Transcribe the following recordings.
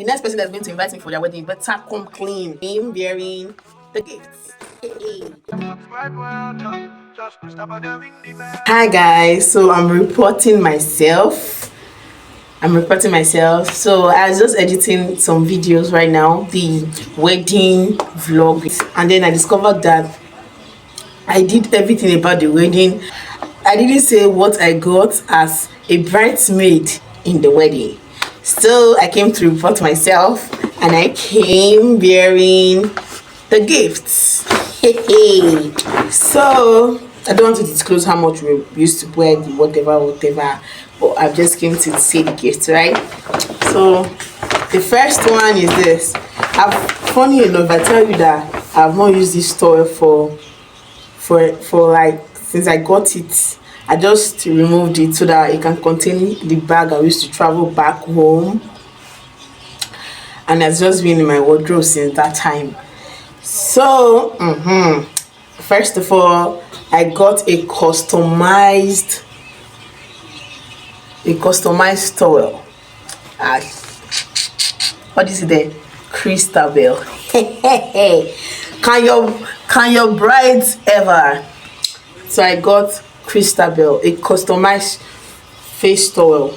The next person that's going to invite me for their wedding better come clean. I'm bearing the gifts. Hey. Hi guys, so I'm reporting myself. So I was just editing some videos right now, the wedding vlog, and then I discovered that I did everything about the wedding. I didn't say what I got as a bridesmaid in the wedding. So I came to report myself, and I came bearing the gifts. Hey. So I don't want to disclose how much we used to wear the whatever, but I just came to say the gifts, right? So the first one is this. Funny enough, I tell you that I've not used this toy for like since I got it. I just removed it so that it can contain the bag I used to travel back home, and it's just been in my wardrobe since that time. So first of all, I got a customized towel. What is it there? Christabel. Can your brides ever? So I got Christabel, a customized face towel.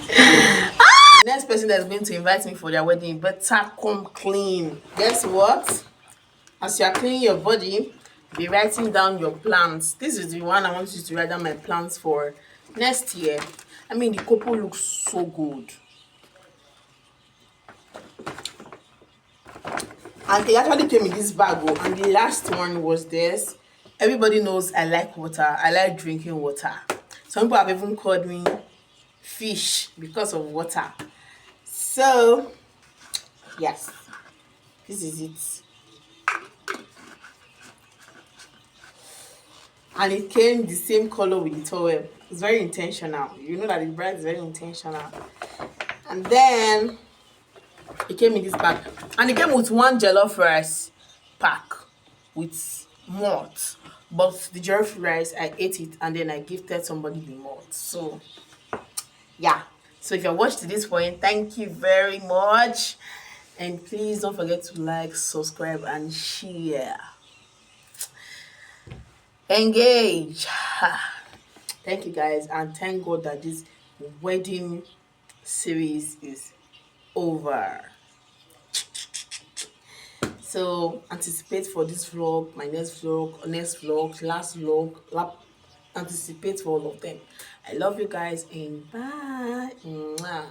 The next person that's going to invite me for their wedding better come clean. Guess what? As you are cleaning your body, be writing down your plans. This is the one I want you to write down my plans for next year. I mean, the couple looks so good. And they actually came in this bag. And the last one was this. Everybody knows I like water. I like drinking water. Some people have even called me fish because of water. So, yes, this is it. And it came the same color with the towel. It's very intentional. You know that the bride is very intentional. And then it came in this bag. And it came with one jollof rice pack with malt. But the jollof rice, I ate it and then I gifted somebody the malt. So, yeah. So if you watched this point, thank you very much. And please don't forget to like, subscribe, and share. Engage. Thank you guys, and thank God that this wedding series is over. So anticipate for this vlog, my next vlog, last vlog. Anticipate for all of them. I love you guys, and bye. Mwah.